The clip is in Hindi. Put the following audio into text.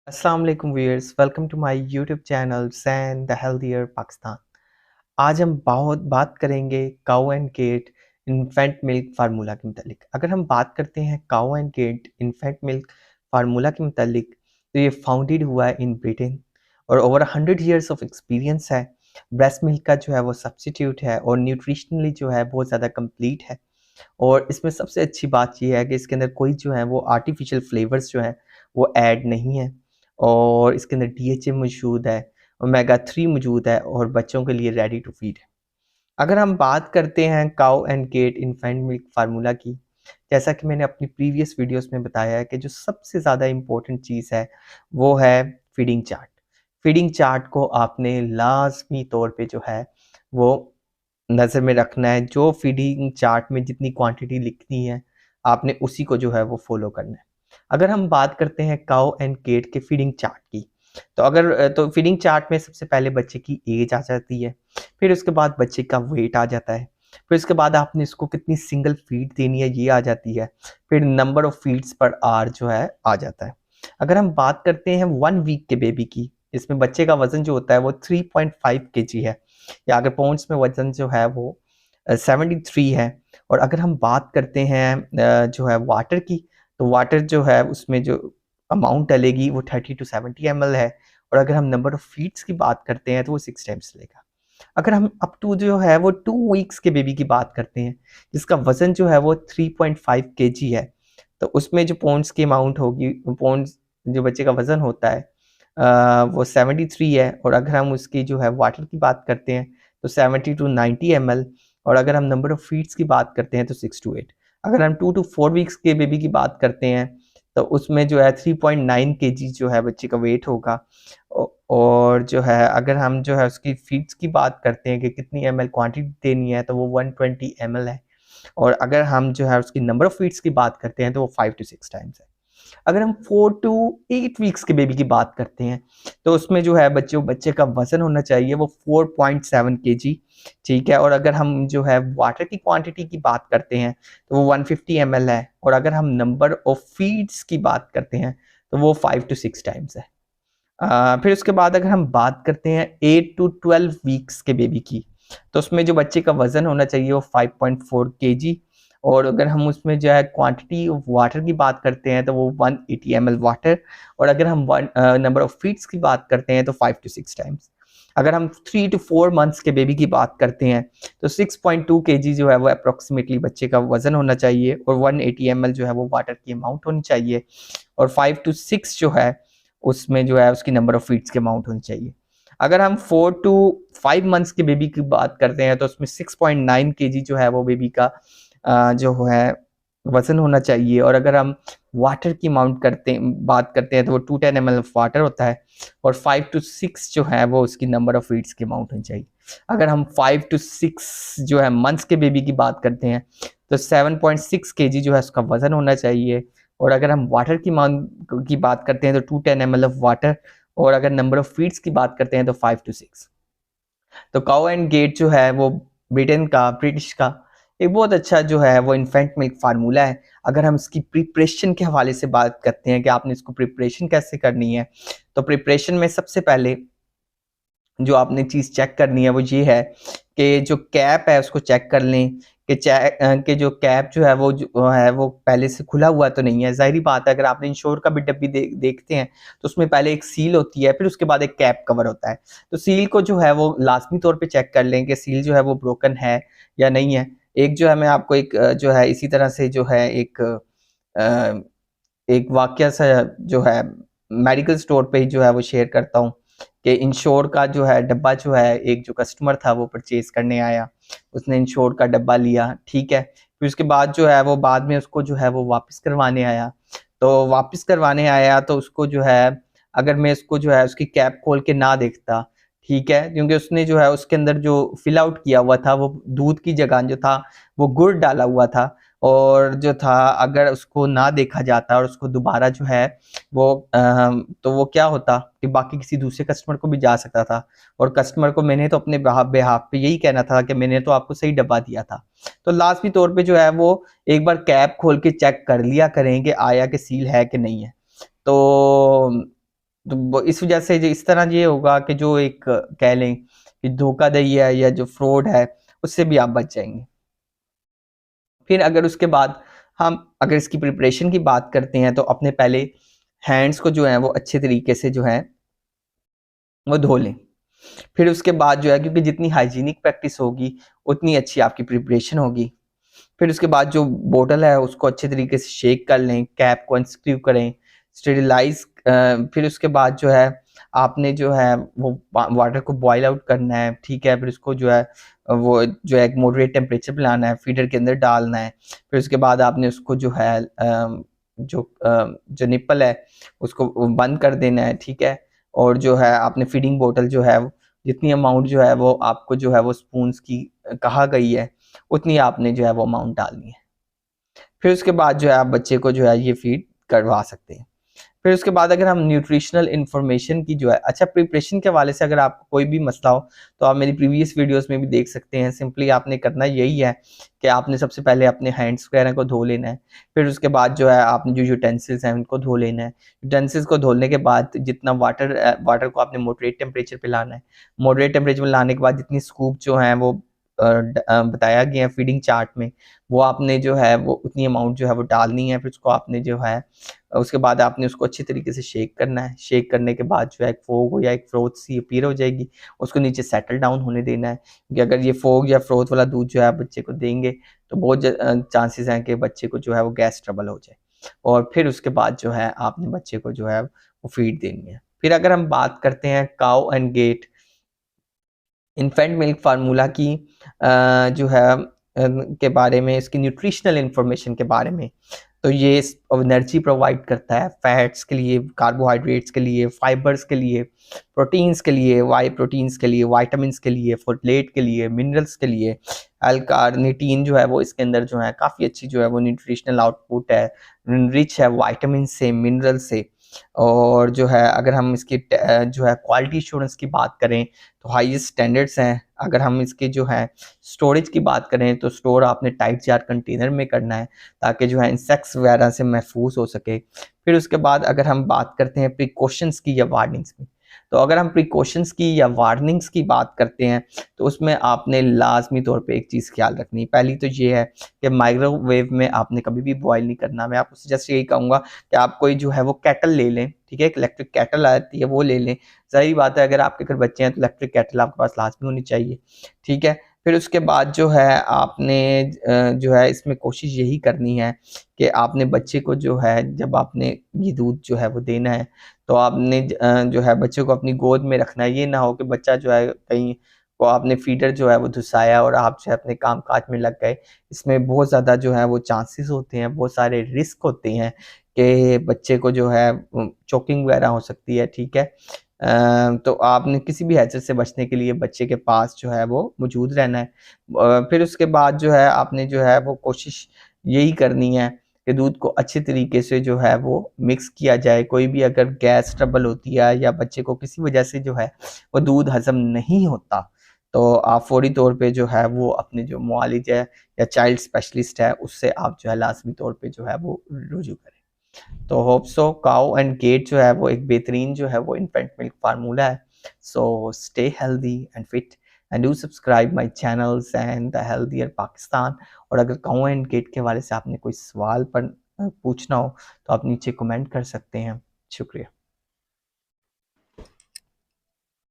अस्सलाम वालेकुम viewers, welcome to my YouTube channel सैन द हेल्दियर पाकिस्तान। आज हम बहुत बात करेंगे cow and gate infant milk formula के मुतालिक। अगर हम बात करते हैं cow and gate infant milk formula के मुतालिक, तो ये फाउंडेड हुआ है इन ब्रिटेन और ओवर 100 ईयर्स ऑफ एक्सपीरियंस है। ब्रेस्ट मिल्क का जो है वो सब्सिट्यूट है और न्यूट्रिशनली जो है बहुत ज़्यादा कंप्लीट है। और इसमें सबसे अच्छी बात ये है कि इसके अंदर कोई जो है वो आर्टिफिशियल फ्लेवर्स जो हैं वो ऐड नहीं है और इसके अंदर डीएचए मौजूद है, ओमेगा 3 मौजूद है और बच्चों के लिए रेडी टू फीड है। अगर हम बात करते हैं cow and gate infant milk formula की, जैसा कि मैंने अपनी प्रीवियस वीडियोस में बताया है कि जो सबसे ज़्यादा इम्पोर्टेंट चीज़ है वो है फीडिंग चार्ट। फीडिंग चार्ट को आपने लाजमी तौर पे जो है वो नज़र में रखना है। जो फीडिंग चार्ट में जितनी क्वांटिटी लिखनी है आपने उसी को जो है वो फॉलो करना है। अगर हम बात करते हैं काऊ एंड गेट के फीडिंग चार्ट की, तो फीडिंग चार्ट में सबसे पहले बच्चे की एज आ जाती है, फिर उसके बाद बच्चे का वेट आ जाता है, फिर उसके बाद आपने इसको कितनी सिंगल फीड देनी है ये आ जाती है, फिर number of feeds per hour जो है आ जाता है। अगर हम बात करते हैं 1 वीक के बेबी की, इसमें बच्चे का वजन जो होता है वो 3.5 kg है, या अगर पाउंड्स में वजन जो है वो 73 है। और अगर हम बात करते हैं जो है वाटर की, तो वाटर जो है उसमें जो अमाउंट डलेगी वो 30 to 70 ml है। और अगर हम नंबर ऑफ फीड्स की बात करते हैं तो वो 6 टाइम्स लेगा। अगर हम अप टू जो है वो 2 वीक्स के बेबी की बात करते हैं, जिसका वजन जो है वो 3.5 kg है, तो उसमें जो पॉन्ड्स की अमाउंट होगी, पॉन्ड्स जो बच्चे का वजन होता है वो 73 है। और अगर हम उसकी जो है वाटर की बात करते हैं तो 70 to 90 ml। और अगर हम नंबर ऑफ फीड्स की बात करते हैं तो 6 to 8। अगर हम 2 to 4 वीक्स के बेबी की बात करते हैं तो उसमें जो है 3.9 kg जो है बच्चे का वेट होगा। और जो है अगर हम जो है उसकी फीड्स की बात करते हैं कि कितनी ml क्वांटिटी देनी है, तो वो 120 ml है। और अगर हम जो है उसकी नंबर ऑफ फीड्स की बात करते हैं तो वो 5 to 6 टाइम्स है। अगर हम 4 to 8 वीक्स के बेबी की बात करते हैं तो उसमें जो है बच्चे का वजन होना चाहिए वो 4.7 kg, ठीक है। और अगर हम जो है वाटर की क्वांटिटी की बात करते हैं तो वो 150 ml है। और अगर हम नंबर ऑफ फीड्स की बात करते हैं तो वो 5 to 6 टाइम्स है। फिर उसके बाद अगर हम बात करते हैं 8 to 12 वीक्स के बेबी की, तो उसमें जो बच्चे का वजन होना चाहिए वो 5.4 kg। और अगर हम उसमें जो है क्वांटिटी ऑफ वाटर की बात करते हैं तो वो 180 ml वाटर। और अगर हम नंबर ऑफ फीड्स की बात करते हैं तो 5 to 6 टाइम्स। अगर हम 3 to 4 मंथ्स के बेबी की बात करते हैं तो 6.2 kg जो है वो अप्रोक्सीमेटली बच्चे का वजन होना चाहिए और 180 ml जो है वो वाटर की अमाउंट होनी चाहिए। और 5 to 6 जो है उसमें जो है उसकी नंबर ऑफ फीड्स की अमाउंट होनी चाहिए। अगर हम 4 to 5 मंथ्स के बेबी की बात करते हैं तो उसमें 6.9 kg जो है वो बेबी का जो है वजन होना चाहिए। और अगर हम वाटर की बात करते हैं तो वो 210 ml ऑफ वाटर होता है। और 5 to 6 जो है वो उसकी नंबर ऑफ फीड्स की अमाउंट होनी चाहिए। अगर हम 5 to 6 जो है मंथ्स के बेबी की बात करते हैं तो 7.6 kg जो है उसका वजन होना चाहिए। और अगर हम वाटर की बात करते हैं तो 210 ml ऑफ वाटर। और अगर नंबर ऑफ फीड्स की बात करते हैं तो 5 to 6। तो काऊ एंड गेट जो है वो ब्रिटिश का एक बहुत अच्छा जो है वो इन्फेंट मिल्क फार्मूला है। अगर हम इसकी प्रिपरेशन के हवाले से बात करते हैं कि आपने इसको प्रिपरेशन कैसे करनी है, तो प्रिपरेशन में सबसे पहले जो आपने चीज़ चेक करनी है वो ये है कि जो कैप है उसको चेक कर लें कि जो कैप जो है वो पहले से खुला हुआ तो नहीं है। ज़ाहिरी बात है, अगर आपने इंश्योर का भी डब्बी देखते हैं तो उसमें पहले एक सील होती है, फिर उसके बाद एक कैप कवर होता है। तो सील को जो है वो लाजमी तौर पे चेक कर लें कि सील जो है वो ब्रोकन है या नहीं है। एक जो है मैं आपको एक जो है इसी तरह से जो है अ, एक वाकया सा जो है मेडिकल स्टोर पे ही जो है वो शेयर करता हूँ कि इंश्योर का जो है डब्बा जो है, एक जो कस्टमर था वो परचेज करने आया, उसने इंश्योर का डब्बा लिया, ठीक है। फिर उसके बाद जो है वो बाद में उसको जो है वो वापस करवाने आया। तो वापस करवाने आया तो उसको जो है, अगर मैं इसको जो है उसकी कैप खोल के ना देखता, ठीक है, क्योंकि उसने जो है उसके अंदर जो फिल आउट किया हुआ था वो दूध की जगह जो था वो गुड़ डाला हुआ था। और जो था अगर उसको ना देखा जाता और उसको दोबारा जो है वो तो वो क्या होता कि बाकी किसी दूसरे कस्टमर को भी जा सकता था। और कस्टमर को मैंने तो अपने बेहाफ पे यही कहना था कि मैंने तो आपको सही डब्बा दिया था। तो लाजमी तौर पे जो है वो एक बार कैप खोल के चेक कर लिया करें कि आया कि सील है कि नहीं है। तो तो इस वजह से जो इस तरह ये होगा कि जो एक कह लें कि धोखाधड़ी है या जो फ्रॉड है, उससे भी आप बच जाएंगे। फिर अगर उसके बाद हम अगर इसकी प्रिपरेशन की बात करते हैं, तो अपने पहले हैंड्स को जो है वो अच्छे तरीके से जो है वो धो लें। फिर उसके बाद जो है, क्योंकि जितनी हाइजीनिक प्रैक्टिस होगी उतनी अच्छी आपकी प्रिपरेशन होगी। फिर उसके बाद जो बोतल है उसको अच्छे तरीके से शेक कर लें, कैप को अनस्क्रू करें, स्टेरिलाइज। फिर उसके बाद जो है आपने जो है वो वाटर को बॉयल आउट करना है, ठीक है। फिर उसको जो है वो जो है एक मॉडरेट टेम्परेचर पे लाना है, फीडर के अंदर डालना है। फिर उसके बाद आपने उसको जो है जो निप्पल है उसको बंद कर देना है, ठीक है। और जो है आपने फीडिंग बोतल जो है जितनी अमाउंट जो है वो आपको जो है वो स्पून्स की कहा गई है, उतनी आपने जो है वो अमाउंट डालनी है। फिर उसके बाद जो है आप बच्चे को जो है ये फीड करवा सकते हैं। फिर उसके बाद अगर हम न्यूट्रिशनल इन्फॉर्मेशन की जो है, अच्छा प्रिपरेशन के हवाले से अगर आपको कोई भी मसला हो तो आप मेरी प्रीवियस वीडियोस में भी देख सकते हैं। सिंपली आपने करना यही है कि आपने सबसे पहले अपने हैंड्स वगैरह को धो लेना है। फिर उसके बाद जो है आपने जो यूटेंसिल्स हैं उनको धो लेना है। यूटेंसिल्स को धोने के बाद जितना वाटर को आपने मॉडरेट टेम्परेचर पे लाना है। मॉडरेट टेम्परेचर पे लाने के बाद जितनी स्कूप जो है वो बताया गया है फीडिंग चार्ट में, वो आपने जो है वो उतनी अमाउंट जो है वो डालनी है। फिर उसको आपने जो है उसके बाद आपने उसको अच्छी तरीके से शेक करना है। शेक करने के बाद जो है एक फोग या एक फ्रोथ सी अपीयर हो जाएगी, उसको नीचे सेटल डाउन होने देना है। क्योंकि अगर ये फोग या फ्रोथ वाला दूध जो है आप बच्चे को देंगे तो बहुत चांसेस हैं कि बच्चे को जो है वो गैस ट्रबल हो जाए। और फिर उसके बाद जो है आपने बच्चे को जो है वो फीड देनी है। फिर अगर हम बात करते हैं Cow and gate infant milk formula की जो है के बारे में, इसकी न्यूट्रिशनल इंफॉर्मेशन के बारे में, तो ये एनर्जी प्रोवाइड करता है फैट्स के लिए, कार्बोहाइड्रेट्स के लिए, फाइबर्स के लिए, प्रोटीन्स के लिए, वाई प्रोटीन्स के लिए, वाइटामिन के लिए, फोलेट के लिए, मिनरल्स के लिए, एल्कार्निटीन जो है वो इसके अंदर जो है काफ़ी अच्छी जो है वो न्यूट्रिशनल आउटपुट है, रिच है वाइटामिन से, मिनरल से। और जो है अगर हम इसकी जो है क्वालिटी एश्योरेंस की बात करें तो हाईएस्ट स्टैंडर्ड्स हैं। अगर हम इसके जो है स्टोरेज की बात करें तो स्टोर आपने टाइट जार कंटेनर में करना है ताकि जो है इंसेक्ट्स वगैरह से महफूज हो सके। फिर उसके बाद अगर हम बात करते हैं प्रिकॉशंस की या वार्निंग्स की, तो अगर हम प्रिकॉशंस की या वार्निंग्स की बात करते हैं तो उसमें आपने लाजमी तौर पे एक चीज़ ख्याल रखनी। पहली तो ये है कि माइक्रोवेव में आपने कभी भी बॉयल नहीं करना। मैं आपको जस्ट यही कहूँगा कि आप कोई जो है वो केटल ले लें, ठीक है, एक इलेक्ट्रिक केटल आती है वो ले लें। ज़ाहिर बात है अगर आपके घर बच्चे हैं तो इलेक्ट्रिक केटल आपके पास लाजमी होनी चाहिए, ठीक है। फिर उसके बाद जो है आपने जो है इसमें कोशिश यही करनी है कि आपने बच्चे को जो है जब आपने ये दूध जो है वो देना है तो आपने जो है बच्चे को अपनी गोद में रखना है। ये ना हो कि बच्चा जो है कहीं को आपने फीडर जो है वो घुसाया और आप जो है अपने काम काज में लग गए। इसमें बहुत ज़्यादा जो है वो चांसेस होते हैं, बहुत सारे रिस्क होते हैं कि बच्चे को जो है चोकिंग वगैरह हो सकती है, ठीक है। तो आपने किसी भी हैजर्ड से बचने के लिए बच्चे के पास जो है वो मौजूद रहना है। फिर उसके बाद जो है आपने जो है वो कोशिश यही करनी है कि दूध को अच्छे तरीके से जो है वो मिक्स किया जाए। कोई भी अगर गैस ट्रबल होती है या बच्चे को किसी वजह से जो है वो दूध हज़म नहीं होता, तो आप फ़ौरी तौर पे जो है वो अपने जो मुआलिज है या चाइल्ड स्पेशलिस्ट है उससे आप जो है लाज़मी तौर पे जो है वो रुजू करें। तो hope so Cow and Gate जो है वो एक बेहतरीन जो है वो इन्फेंट मिल्क फार्मूला है। So stay healthy and fit and do subscribe my channels and the healthier Pakistan. और अगर काऊ एंड गेट के हवाले से आपने कोई सवाल पर पूछना हो तो आप नीचे कमेंट कर सकते हैं। शुक्रिया।